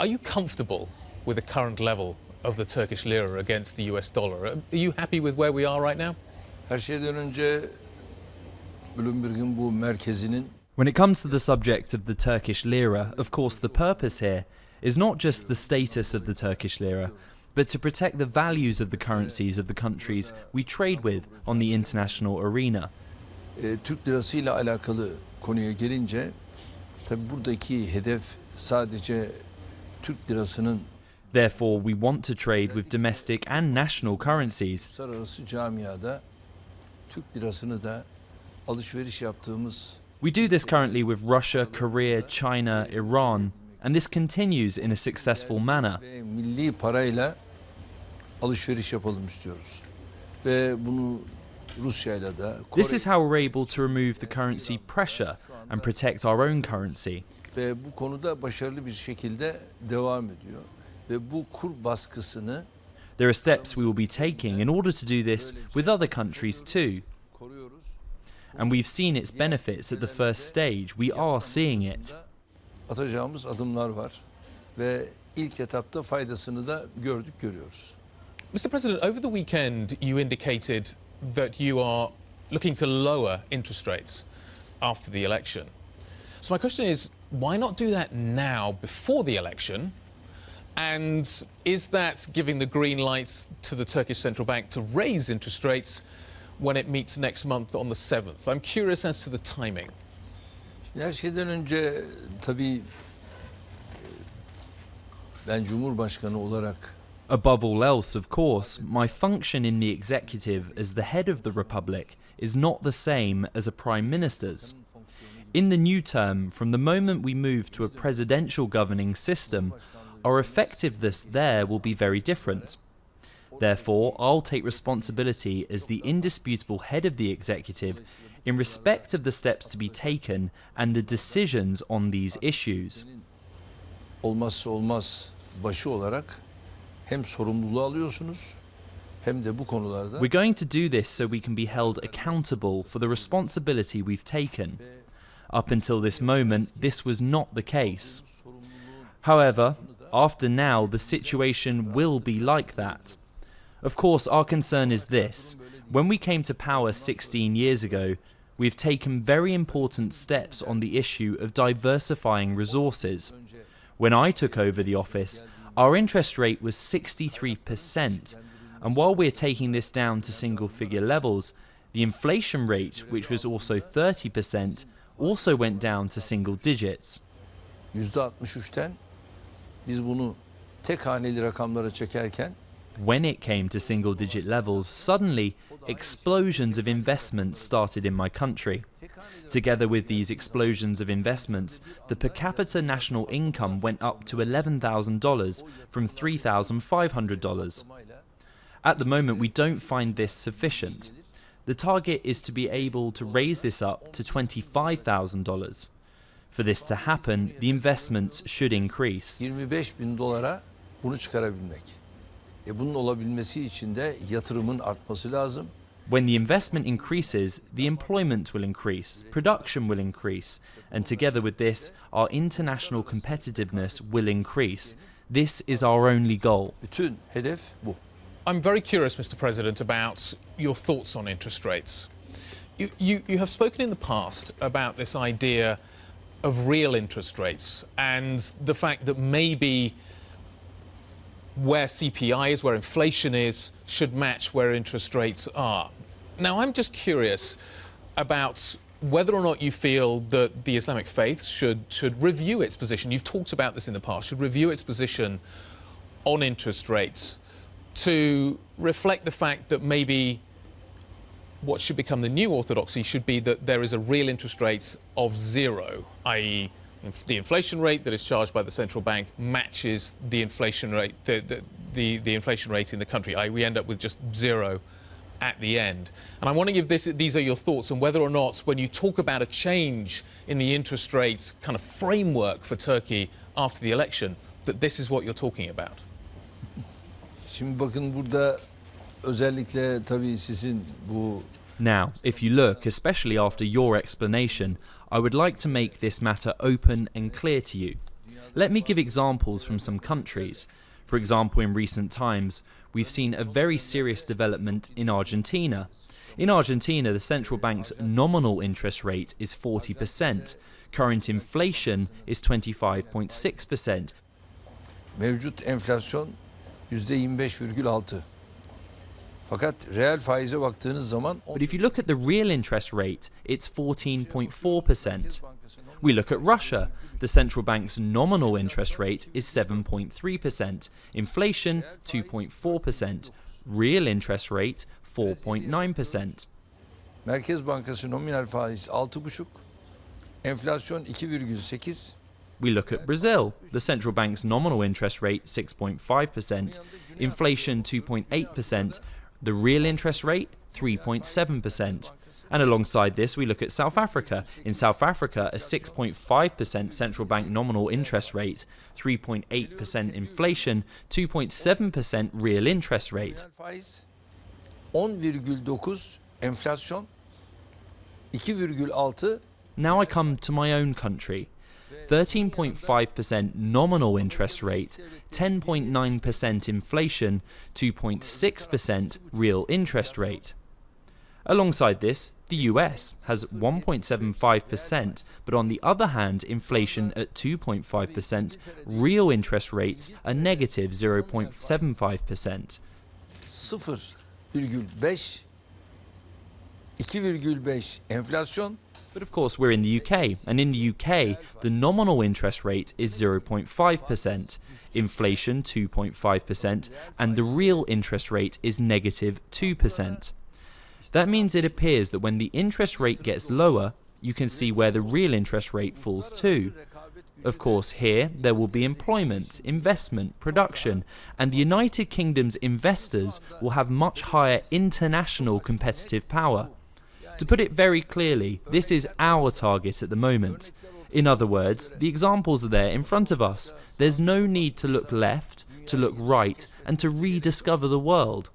Are you comfortable with the current level of the Turkish lira against the US dollar? Are you happy with where we are right now? Her şeyden önce Bloomberg'in bu merkezinin When it comes to the subject of the Turkish lira, of course the purpose here is not just the status of the Turkish lira, but to protect the values of the currencies of the countries we trade with on the international arena. Türk lirası ile alakalı konuya gelince tabi buradaki hedef sadece Türk lirasının Therefore, we want to trade with domestic and national currencies. Uluslararası camiada Türk lirasını da alışveriş yaptığımız We do this currently with Russia, Korea, China, Iran, and this continues in a successful manner. ve milli parayla alışveriş yapalım istiyoruz. Ve bunu Rusya'yla da This is how we're able to remove the currency pressure and protect our own currency. ve bu konuda başarılı bir şekilde devam ediyor. Ve bu kur baskısını There are steps we will be taking in order to do this with other countries too. koruyoruz. And we've seen its benefits at the first stage. We are seeing it. Atacağımız adımlar var ve ilk etapta faydasını da görüyoruz. Mr. President, over the weekend you indicated that you are looking to lower interest rates after the election. So my question is, why not do that now before the election? And is that giving the green lights to the Turkish Central Bank to raise interest rates when it meets next month on the 7th? I'm curious as to the timing. Her şeyden önce tabii ben Cumhurbaşkanı olarak Above all else, of course, my function in the executive as the head of the Republic is not the same as a Prime Minister's. In the new term, from the moment we move to a presidential governing system, our effectiveness there will be very different. Therefore, I'll take responsibility as the indisputable head of the executive in respect of the steps to be taken and the decisions on these issues. olmazsa olmaz başı olarak hem sorumluluğu alıyorsunuz hem de bu konularda We're going to do this so we can be held accountable for the responsibility we've taken. Up until this moment, this was not the case. However, after now, the situation will be like that. Of course, our concern is this. When we came to power 16 years ago, we've taken very important steps on the issue of diversifying resources. When I took over the office, our interest rate was 63%, and while we're taking this down to single-figure levels, the inflation rate, which was also 30%, also went down to single digits. %63'ten biz bunu tek haneli rakamlara çekerken When it came to single-digit levels, suddenly explosions of investments started in my country. Together with these explosions of investments, the per capita national income went up to $11,000 from $3,500. At the moment, we don't find this sufficient. The target is to be able to raise this up to $25,000. For this to happen, the investments should increase. $25.000 bunu çıkarabilmek. Bunun olabilmesi için de yatırımın artması lazım. When the investment increases, the employment will increase, production will increase, and together with this, our international competitiveness will increase. This is our only goal. Bütün hedef bu. I'm very curious, Mr. President, about your thoughts on interest rates. You have spoken in the past about this idea of real interest rates and the fact that maybe where CPI is, where inflation is, should match where interest rates are. Now, I'm just curious about whether or not you feel that the Islamic faith should review its position. You've talked about this in the past, should review its position on interest rates to reflect the fact that maybe what should become the new orthodoxy should be that there is a real interest rate of zero, i.e. the inflation rate that is charged by the central bank matches the inflation rate, the inflation rate in the country, i.e. we end up with just zero at the end. And I'm wondering if these are your thoughts on whether or not, when you talk about a change in the interest rate kind of framework for Turkey after the election, that this is what you're talking about. Şimdi bakın burada özellikle tabii sizin bu Now, if you look, especially after your explanation, I would like to make this matter open and clear to you. Let me give examples from some countries. For example, in recent times, we've seen a very serious development in Argentina. In Argentina, the central bank's nominal interest rate is 40%. Current inflation is 25.6%. Mevcut enflasyon %25,6. Fakat reel faize baktığınız zaman But if you look at the real interest rate, it's 14.4%. We look at Russia. The central bank's nominal interest rate is 7.3%. Inflation, 2.4%. Real interest rate, 4.9%. Merkez Bankası nominal faiz 6,5, enflasyon 2,8. We look at Brazil. The central bank's nominal interest rate, 6.5%. Inflation, 2.8%. The real interest rate, 3.7%. And alongside this, we look at South Africa. In South Africa, a 6.5% central bank nominal interest rate, 3.8% inflation, 2.7% real interest rate. Faiz 10,9, enflasyon 2,6. Now I come to my own country. 13.5% nominal interest rate, 10.9% inflation, 2.6% real interest rate. Alongside this, the US has 1.75%, but on the other hand, inflation at 2.5%, real interest rates are negative 0.75%. 0,5, 2,5 enflasyon. But of course, we're in the UK, and in the UK, the nominal interest rate is 0.5%, inflation 2.5%, and the real interest rate is negative 2%. That means it appears that when the interest rate gets lower, you can see where the real interest rate falls too. Of course, here there will be employment, investment, production, and the United Kingdom's investors will have much higher international competitive power. To put it very clearly, this is our target at the moment. In other words, the examples are there in front of us. There's no need to look left, to look right, and to rediscover the world.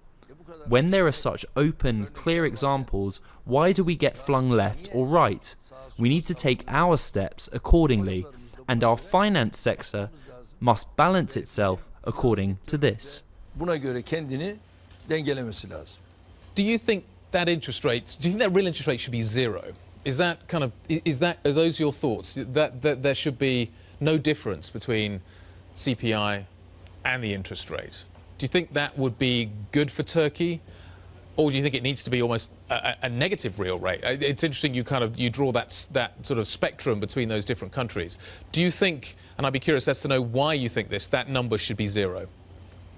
When there are such open, clear examples, why do we get flung left or right? We need to take our steps accordingly, and our finance sector must balance itself according to this. Buna göre kendini dengelemesi lazım. Do you think that interest rates, do you think that real interest rate should be zero? Are those your thoughts? That there should be no difference between CPI and the interest rate? Do you think that would be good for Turkey? Or do you think it needs to be almost a negative real rate? It's interesting you draw that sort of spectrum between those different countries. Do you think, and I'd be curious as to know why you think that number should be zero?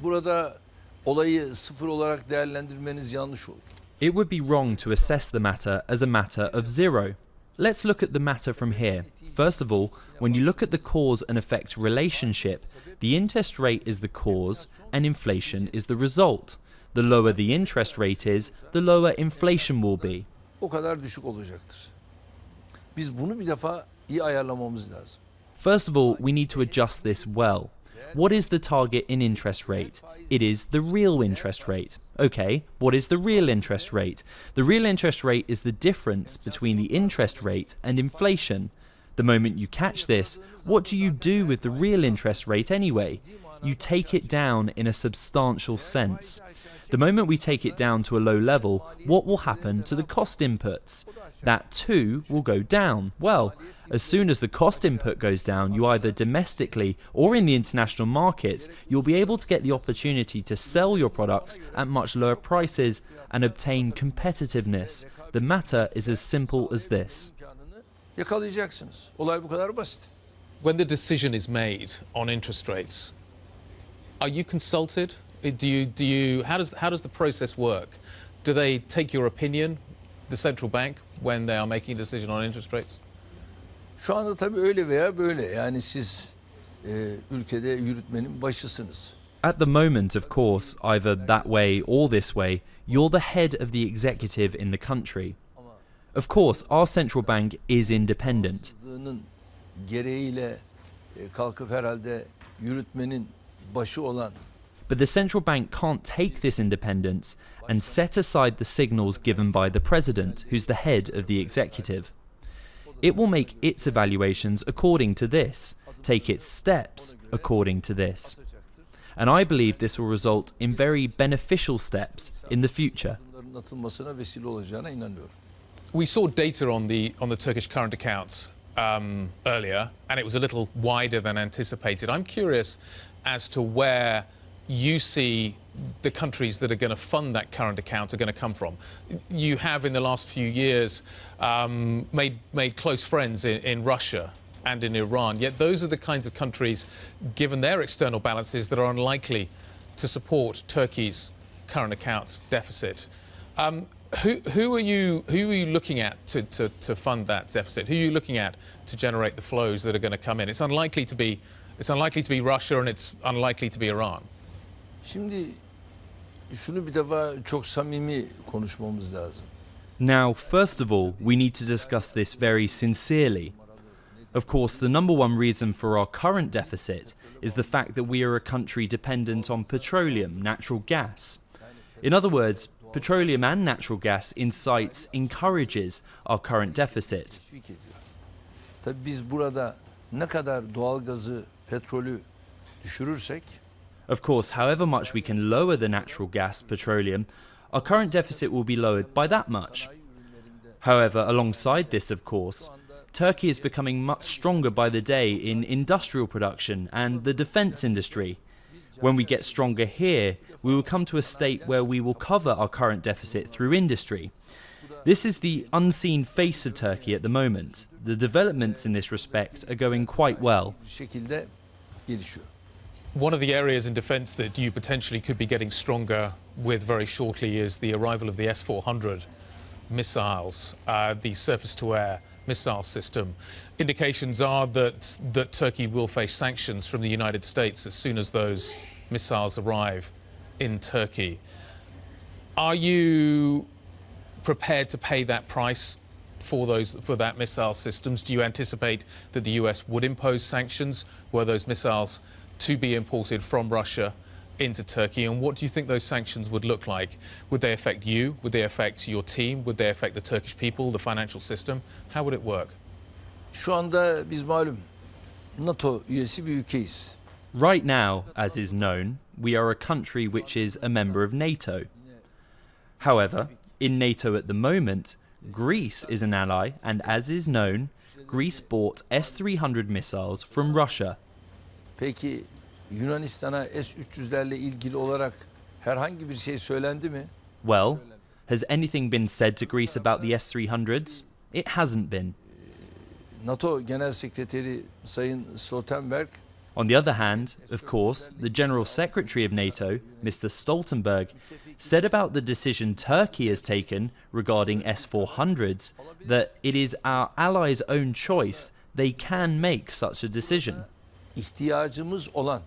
Burada olayı sıfır olarak değerlendirmeniz yanlış olur. It would be wrong to assess the matter as a matter of zero. Let's look at the matter from here. First of all, when you look at the cause and effect relationship, the interest rate is the cause and inflation is the result. The lower the interest rate is, the lower inflation will be. O kadar düşük olacaktır. Biz bunu bir defa iyi ayarlamamız lazım. First of all, we need to adjust this well. What is the target in interest rate? It is the real interest rate. Okay, what is the real interest rate? The real interest rate is the difference between the interest rate and inflation. The moment you catch this, what do you do with the real interest rate anyway? You take it down in a substantial sense. The moment we take it down to a low level, what will happen to the cost inputs? That too will go down. Well, as soon as the cost input goes down, you either domestically or in the international markets, you'll be able to get the opportunity to sell your products at much lower prices and obtain competitiveness. The matter is as simple as this. Yakalayacaksınız. Olay bu kadar basit. When the decision is made on interest rates, are you consulted? How does the process work? Do they take your opinion, the central bank, when they are making a decision on interest rates? Şu anda tabii öyle veya böyle. Yani siz ülkede yürütmenin başısınız. At the moment, of course, either that way or this way, you're the head of the executive in the country. Of course, our central bank is independent. Gereğiyle kalkıp herhalde yürütmenin başı olan. But the central bank can't take this independence and set aside the signals given by the president, who's the head of the executive. It will make its evaluations according to this. take its steps according to this. And I believe this will result in very beneficial steps in the future. Atılmasına vesile olacağına inanıyorum. We saw data on the Turkish current accounts earlier, and it was a little wider than anticipated. I'm curious as to where you see the countries that are going to fund that current account are going to come from. You have, in the last few years, made close friends in Russia and in Iran, yet those are the kinds of countries, given their external balances, that are unlikely to support Turkey's current accounts deficit. Who are you looking at to fund that deficit? Who are you looking at to generate the flows that are going to come in? It's unlikely to be Russia, and it's unlikely to be Iran. Şimdi şunu bir defa çok samimi konuşmamız lazım. Now, first of all, we need to discuss this very sincerely. Of course, the number one reason for our current deficit is the fact that we are a country dependent on petroleum, natural gas. In other words, petroleum and natural gas encourages our current deficit. Tabii biz burada ne kadar doğalgazı, petrolü düşürürsek, of course, however much we can lower the natural gas, petroleum, our current deficit will be lowered by that much. However, alongside this, of course, Turkey is becoming much stronger by the day in industrial production and the defence industry. When we get stronger here, we will come to a state where we will cover our current deficit through industry. This is the unseen face of Turkey at the moment. The developments in this respect are going quite well. şekilde gelişiyor. One of the areas in defence that you potentially could be getting stronger with very shortly is the arrival of the S-400 missiles, the surface-to-air missile system. Indications are that Turkey will face sanctions from the United States as soon as those missiles arrive in Turkey. Are you prepared to pay that price for that missile systems? Do you anticipate that the US would impose sanctions were those missiles to be imported from Russia into Turkey? And what do you think those sanctions would look like? Would they affect you? Would they affect your team? Would they affect the Turkish people, the financial system? How would it work? Şu anda biz malum NATO üyesi bir ülkeyiz. Right now, as is known, we are a country which is a member of NATO. However, in NATO at the moment, Greece is an ally, and as is known, Greece bought S-300 missiles from Russia. Peki Yunanistan'a S-300'lerle ilgili olarak herhangi bir şey söylendi mi? Well, has anything been said to Greece about the S-300s? It hasn't been. NATO Genel Sekreteri Sayın Stoltenberg, on the other hand, of course, the General Secretary of NATO, Mr. Stoltenberg, said about the decision Turkey has taken regarding S-400s that it is our allies' own choice. They can make such a decision. İhtiyacımız olan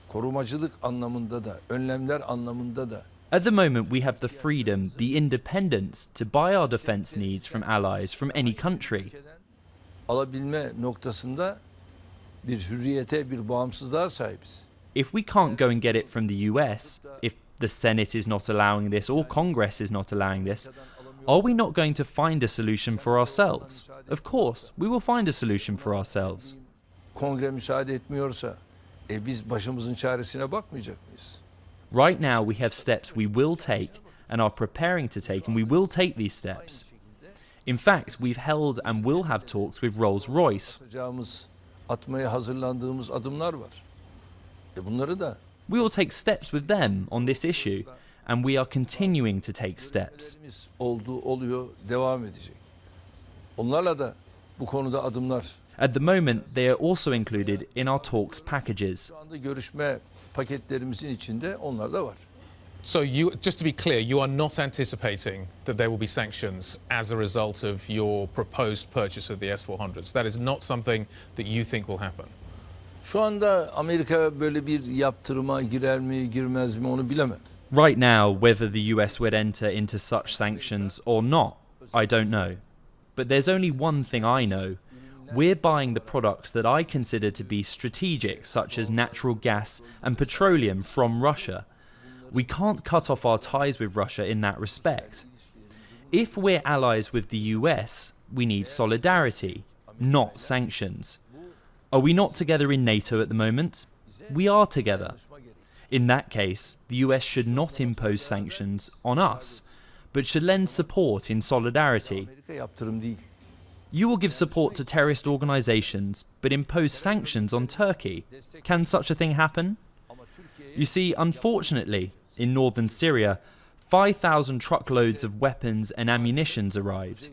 korumacılık anlamında da, önlemler anlamında da. At the moment, we have the freedom, the independence to buy our defence needs from allies from any country. Alabilme noktasında bir hürriyete, bir bağımsızlığa sahibiz. If we can't go and get it from the US, if the Senate is not allowing this or Congress is not allowing this, are we not going to find a solution for ourselves? Of course, we will find a solution for ourselves. Kongre müsaade etmiyorsa, biz başımızın çaresine bakmayacak mıyız? Right now we have steps we will take and are preparing to take, and we will take these steps. In fact, we've held and will have talks with Rolls-Royce. Atmaya hazırlandığımız adımlar var. Bunları da we will take steps with them on this issue, and we are continuing to take steps. Oluyor, devam edecek. Onlarla da bu konuda adımlar. At the moment, they are also included in our talks packages. Şu anda görüşme paketlerimizin içinde onlar da var. So just to be clear, you are not anticipating that there will be sanctions as a result of your proposed purchase of the S-400s. That is not something that you think will happen. Şu anda Amerika böyle bir yaptırıma girer mi, girmez mi onu bilemem. Right now, whether the US would enter into such sanctions or not, I don't know. But there's only one thing I know. We're buying the products that I consider to be strategic, such as natural gas and petroleum from Russia. We can't cut off our ties with Russia in that respect. If we're allies with the US, we need solidarity, not sanctions. Are we not together in NATO at the moment? We are together. In that case, the US should not impose sanctions on us, but should lend support in solidarity. You will give support to terrorist organizations, but impose sanctions on Turkey. Can such a thing happen? You see, unfortunately, in northern Syria, 5,000 truckloads of weapons and ammunitions arrived.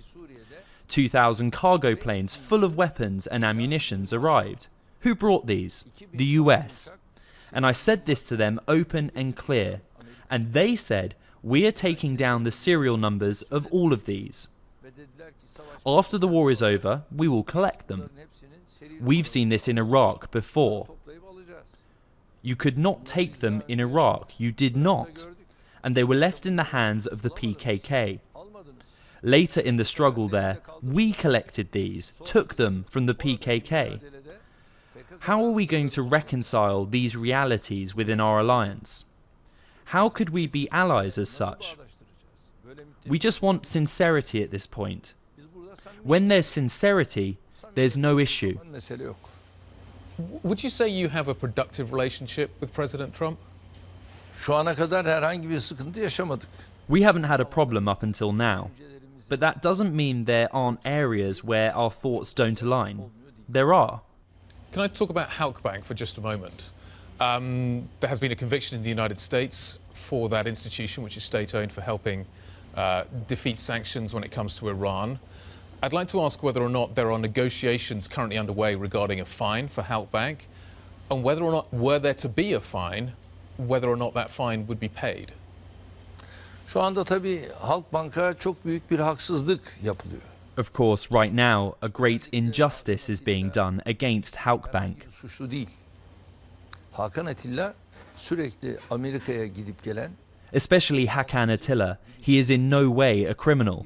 2,000 cargo planes full of weapons and ammunitions arrived. Who brought these? The US. And I said this to them open and clear. And they said, we are taking down the serial numbers of all of these. After the war is over, we will collect them. We've seen this in Iraq before. You could not take them in Iraq. You did not. And they were left in the hands of the PKK. Later in the struggle there, we collected these, took them from the PKK. How are we going to reconcile these realities within our alliance? How could we be allies as such? We just want sincerity at this point. When there's sincerity, there's no issue. Would you say you have a productive relationship with President Trump? Şu ana kadar herhangi bir sıkıntı yaşamadık. We haven't had a problem up until now. But that doesn't mean there aren't areas where our thoughts don't align. There are. Can I talk about Halkbank for just a moment? There has been a conviction in the United States for that institution, which is state-owned, for helping defeat sanctions when it comes to Iran. I'd like to ask whether or not there are negotiations currently underway regarding a fine for Halkbank, and whether or not, were there to be a fine, whether or not that fine would be paid. Şu anda tabii Halkbank'a çok büyük bir haksızlık yapılıyor. Of course, right now, a great injustice is being done against Halkbank. Suçlu değil. Hakan Atilla sürekli Amerika'ya gidip gelen, Especially Hakan Atilla. He is in no way a criminal.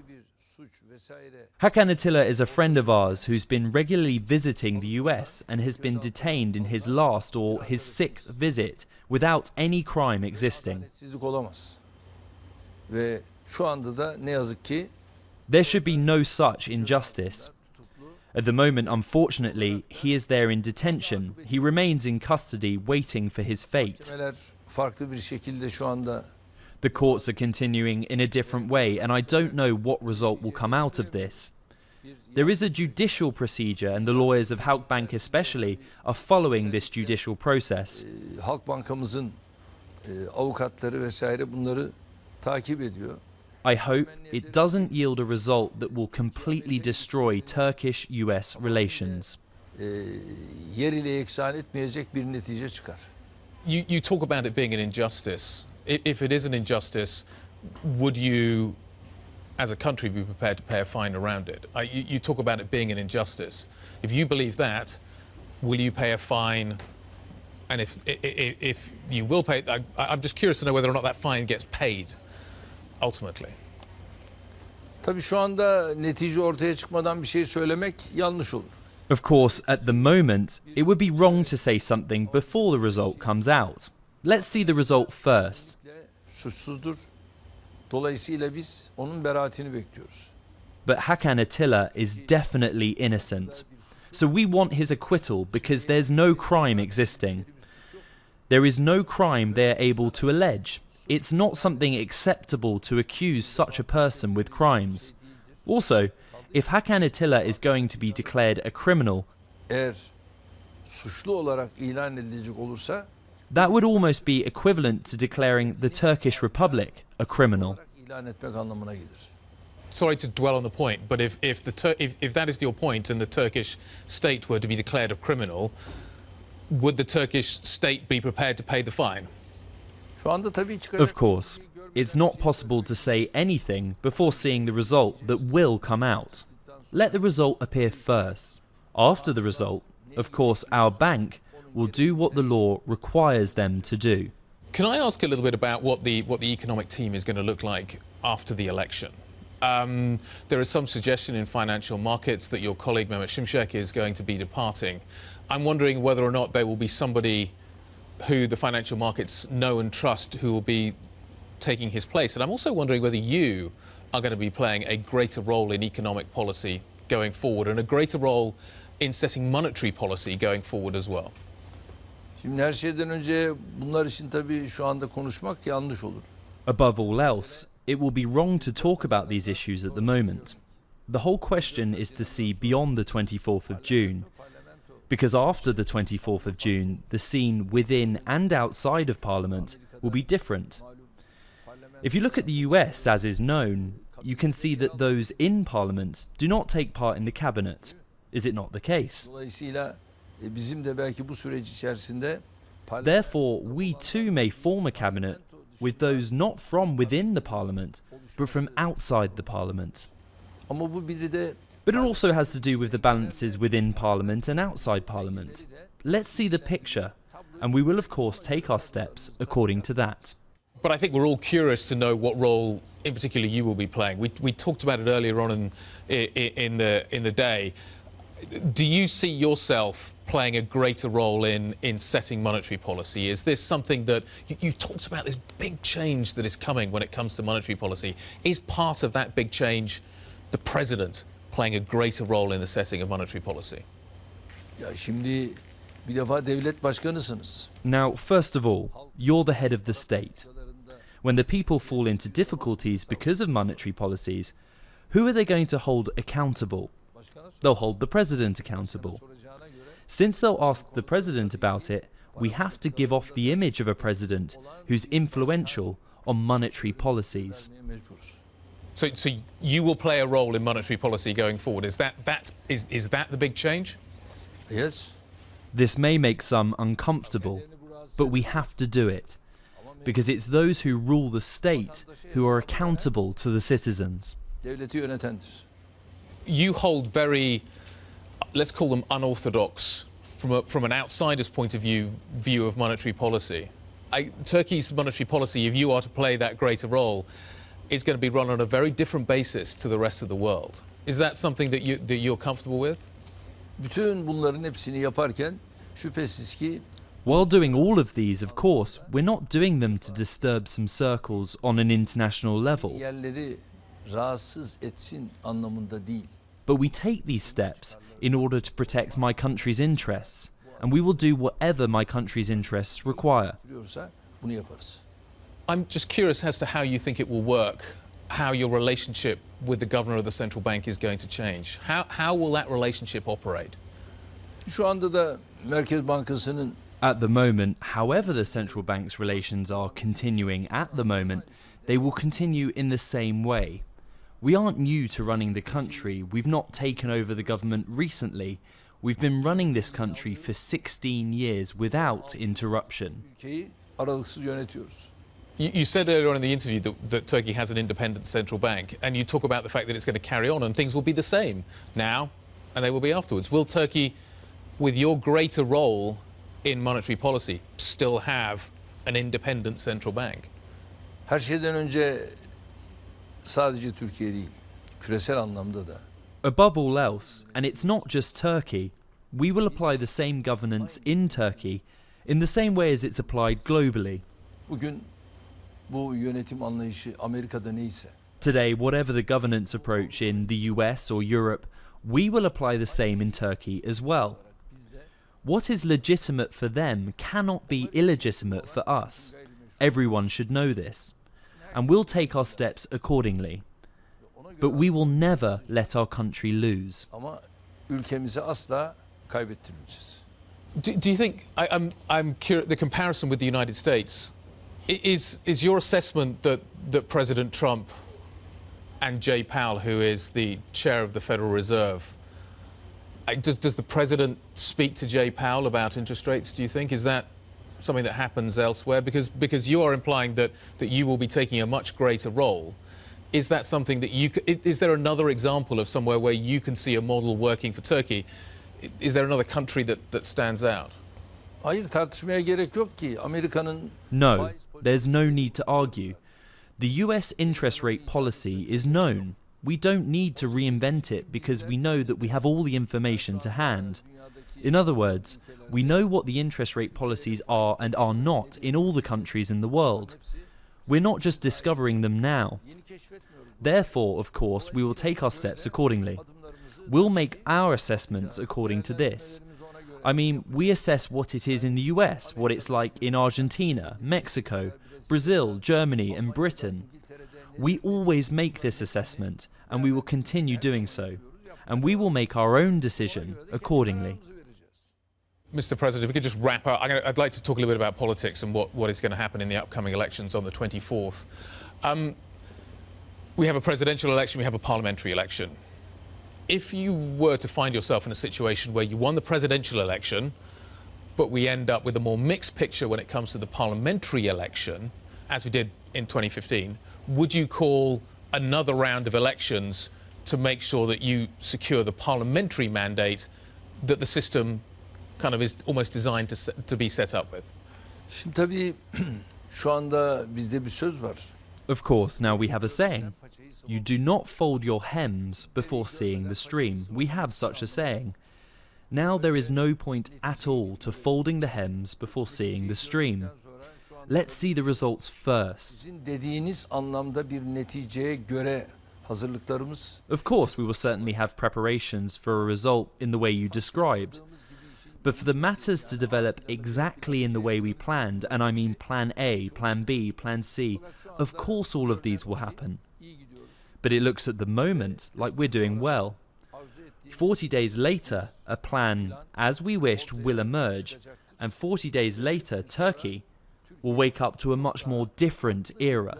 Hakan Atilla is a friend of ours who's been regularly visiting the US and has been detained in his last or his 6th visit without any crime existing. adaletsizlik olamaz. Ve şu anda da ne yazık ki There should be no such injustice. At the moment, unfortunately, he is there in detention. He remains in custody waiting for his fate. mahkemeler farklı bir şekilde şu anda The courts are continuing in a different way, and I don't know what result will come out of this. There is a judicial procedure, and the lawyers of Halkbank especially are following this judicial process. Halkbankamızın avukatları vesaire bunları takip ediyor. I hope it doesn't yield a result that will completely destroy Turkish-US relations. Yer ile yeksan etmeyecek bir netice çıkar. You talk about it being an injustice. If it is an injustice, would you, as a country, be prepared to pay a fine around it? You talk about it being an injustice. If you believe that, will you pay a fine? And if you will pay, I'm just curious to know whether or not that fine gets paid ultimately. Tabii şu anda netice ortaya çıkmadan bir şey söylemek yanlış olur. Of course, at the moment, it would be wrong to say something before the result comes out. Let's see the result first. Suçsuzdur. Dolayısıyla biz onun beraatini bekliyoruz. But Hakan Atilla is definitely innocent. So we want his acquittal because there's no crime existing. There is no crime they are able to allege. It's not something acceptable to accuse such a person with crimes. Also, if Hakan Atilla is going to be declared a criminal, Eğer suçlu olarak ilan edilecek olursa that would almost be equivalent to declaring the Turkish Republic a criminal. ilan etmek anlamına gelir. Sorry to dwell on the point, but if that is your point and the Turkish state were to be declared a criminal, would the Turkish state be prepared to pay the fine? Şu anda tabii çıkacak. Of course, it's not possible to say anything before seeing the result that will come out. Let the result appear first. After the result, of course, our bank will do what the law requires them to do. Can I ask a little bit about what the economic team is going to look like after the election? There is some suggestion in financial markets that your colleague Mehmet Şimşek is going to be departing. I'm wondering whether or not there will be somebody who the financial markets know and trust who will be taking his place. And I'm also wondering whether you are going to be playing a greater role in economic policy going forward and a greater role in setting monetary policy going forward as well? Şimdi her şeyden önce bunlar için tabii şu anda konuşmak yanlış olur. Above all else, it will be wrong to talk about these issues at the moment. The whole question is to see beyond the 24th of June, because after the 24th of June, the scene within and outside of Parliament will be different. If you look at the US, as is known, you can see that those in Parliament do not take part in the cabinet. Is it not the case? Dolayısıyla bizim de belki bu süreç içerisinde Therefore, we too may form a cabinet with those not from within the Parliament, but from outside the Parliament. ama bu biri de But it also has to do with the balances within Parliament and outside Parliament. Let's see the picture, and we will of course take our steps according to that. But I think we're all curious to know what role, in particular, you will be playing. We talked about it earlier on in the day. Do you see yourself playing a greater role in setting monetary policy? Is this something that you've talked about, this big change that is coming when it comes to monetary policy? Is part of that big change the president playing a greater role in the setting of monetary policy? ya şimdi bir defa devlet başkanısınız. Now, first of all, you're the head of the state. When the people fall into difficulties because of monetary policies, who are they going to hold accountable? They'll hold the president accountable. Since they'll ask the president about it, we have to give off the image of a president who's influential on monetary policies. So you will play a role in monetary policy going forward. Is that the big change? Yes. This may make some uncomfortable, but we have to do it, because it's those who rule the state who are accountable to the citizens. Devleti yönetendir. You hold very, let's call them unorthodox, from an outsider's point of view of monetary policy. Turkey's monetary policy, if you are to play that greater role, is going to be run on a very different basis to the rest of the world. Is that something that you're comfortable with? Bütün bunların hepsini yaparken şüphesiz ki While doing all of these, of course, we're not doing them to disturb some circles on an international level, yerleri rahatsız etsin anlamında değil. but we take these steps in order to protect my country's interests, and we will do whatever my country's interests require. Diyorsa bunu yaparız. I'm just curious as to how you think it will work, how your relationship with the governor of the central bank is going to change. How will that relationship operate? Şu anda da Merkez Bankası'nın At the moment, however the central bank's relations are continuing at the moment, they will continue in the same way. We aren't new to running the country. We've not taken over the government recently. We've been running this country for 16 years without interruption. ülkeyi aralıksız yönetiyoruz. You said earlier on in the interview that Turkey has an independent central bank, and you talk about the fact that it's going to carry on and things will be the same now and they will be afterwards. Will Turkey, with your greater role in monetary policy, still have an independent central bank? Her şeyden önce sadece Türkiye değil, küresel anlamda da Above all else, and it's not just Turkey, we will apply the same governance in Turkey in the same way as it's applied globally. bugün bu yönetim anlayışı Amerika'da neyse Today, whatever the governance approach in the US or Europe, we will apply the same in Turkey as well. What is legitimate for them cannot be illegitimate for us. Everyone should know this. And we'll take our steps accordingly. But we will never let our country lose. ama ülkemizi asla kaybettirmeyeceğiz. Do you think, I'm curious, the comparison with the United States, is your assessment that President Trump and Jay Powell, who is the chair of the Federal Reserve, does the president speak to Jay Powell about interest rates, do you think? Is that something that happens elsewhere? Because you are implying that you will be taking a much greater role. Is that something that is there another example of somewhere where you can see a model working for Turkey? Is there another country that stands out? Hayır, tartışmaya gerek yok ki. Amerika'nın No, there's no need to argue. The US interest rate policy is known. We don't need to reinvent it because we know that we have all the information to hand. In other words, we know what the interest rate policies are and are not in all the countries in the world. We're not just discovering them now. Therefore, of course, we will take our steps accordingly. We'll make our assessments according to this. I mean, we assess what it is in the US, what it's like in Argentina, Mexico, Brazil, Germany and Britain. We always make this assessment and we will continue doing so. And we will make our own decision accordingly. Mr. President, if we could just wrap up, I'd like to talk a little bit about politics and what is going to happen in the upcoming elections on the 24th. We have a presidential election, we have a parliamentary election. If you were to find yourself in a situation where you won the presidential election, but we end up with a more mixed picture when it comes to the parliamentary election, as we did in 2015, would you call another round of elections to make sure that you secure the parliamentary mandate that the system kind of is almost designed to be set up with? Şimdi tabii şu anda bizde bir söz var. Of course, now we have a saying. You do not fold your hems before seeing the stream. We have such a saying. Now there is no point at all to folding the hems before seeing the stream. Let's see the results first. Sizin dediğiniz anlamda bir neticeye göre hazırlıklarımız. Of course, we will certainly have preparations for a result in the way you described. But for the matters to develop exactly in the way we planned, and I mean plan A, plan B, plan C, of course all of these will happen. But it looks at the moment like we're doing well. 40 days later, a plan, as we wished, will emerge, and 40 days later, Turkey will wake up to a much more different era.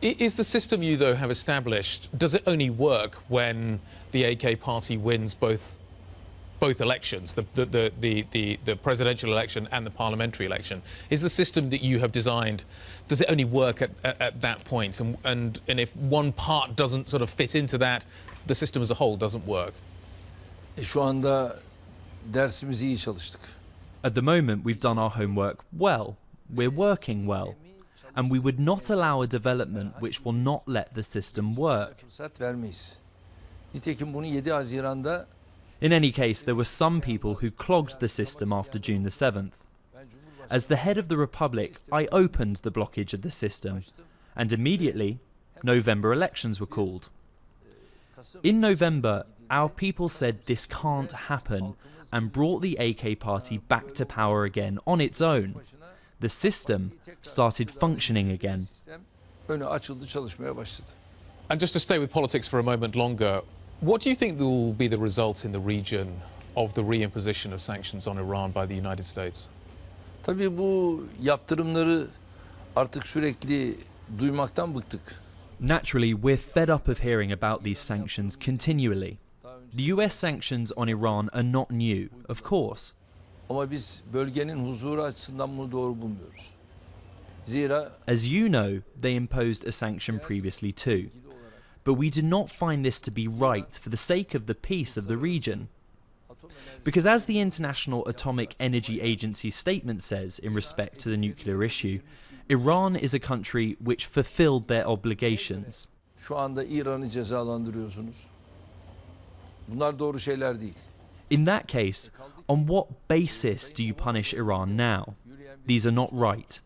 Is the system you, though, have established, does it only work when the AK party wins both elections, the presidential election and the parliamentary election? Is the system that you have designed, does it only work at that point? And if one part doesn't sort of fit into that, the system as a whole doesn't work? Şu anda dersimizi iyi çalıştık. At the moment, we've done our homework well. We're working well. And we would not allow a development which will not let the system work. Fırsat vermeyiz. Nitekim bunu 7 Haziran'da In any case, there were some people who clogged the system after June the 7th. As the head of the Republic, I opened the blockage of the system, and immediately, November elections were called. In November, our people said this can't happen and brought the AK party back to power again on its own. The system started functioning again. önü açıldı, çalışmaya başladı. And just to stay with politics for a moment longer, what do you think will be the result in the region of the reimposition of sanctions on Iran by the United States? Tabii bu yaptırımları artık sürekli duymaktan bıktık. Naturally, we're fed up of hearing about these sanctions continually. The US sanctions on Iran are not new, of course. Ama biz bölgenin huzuru açısından bunu doğru bulmuyoruz. Zira As you know, they imposed a sanction previously too. But we do not find this to be right for the sake of the peace of the region. Because as the International Atomic Energy Agency's statement says in respect to the nuclear issue, Iran is a country which fulfilled their obligations. şu anda İran'ı cezalandırıyorsunuz. Bunlar doğru şeyler değil. In that case, on what basis do you punish Iran now? These are not right.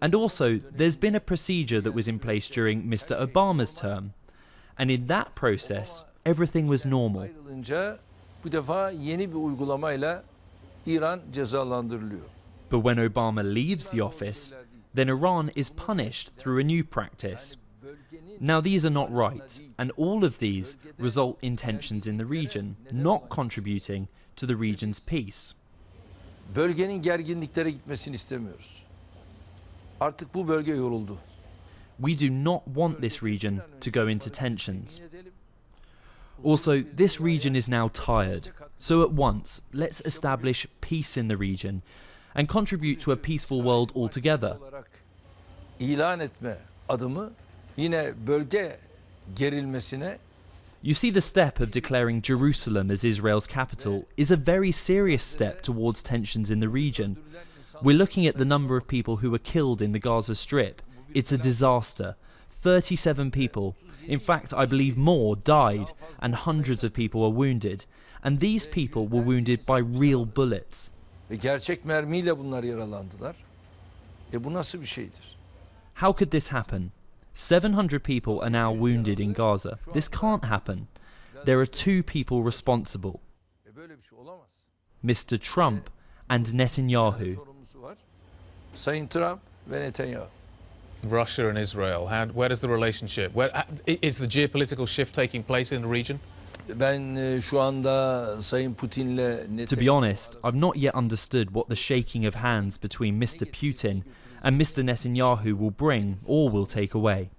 And also, there's been a procedure that was in place during Mr. Obama's term. And in that process, everything was normal. Ayrılınca bu defa yeni bir uygulamayla İran cezalandırılıyor. But when Obama leaves the office, then Iran is punished through a new practice. Now these are not right, and all of these result in tensions in the region, not contributing to the region's peace. Bölgenin gerginliklere gitmesini istemiyoruz. Artık bu bölge yoruldu. We do not want this region to go into tensions. Also, this region is now tired, so at once, let's establish peace in the region and contribute to a peaceful world altogether. İlan etme adımı yine bölge gerilmesine. You see, the step of declaring Jerusalem as Israel's capital is a very serious step towards tensions in the region. We're looking at the number of people who were killed in the Gaza Strip. It's a disaster. 37 people, in fact I believe more, died and hundreds of people were wounded. And these people were wounded by real bullets. Ve gerçek mermiyle bunlar yaralandılar. Bu nasıl bir şeydir? How could this happen? 700 people are now wounded in Gaza. This can't happen. there are two people responsible, Böyle bir şey olamaz. Mr. Trump and Netanyahu. Sorumlusu var. Sayın Trump ve Netanyahu. Russia and Israel. Where does the relationship? Is the geopolitical shift taking place in the region? Ben şu anda Sayın Putin'le To be honest, I've not yet understood what the shaking of hands between Mr. Putin and Mr. Netanyahu will bring or will take away.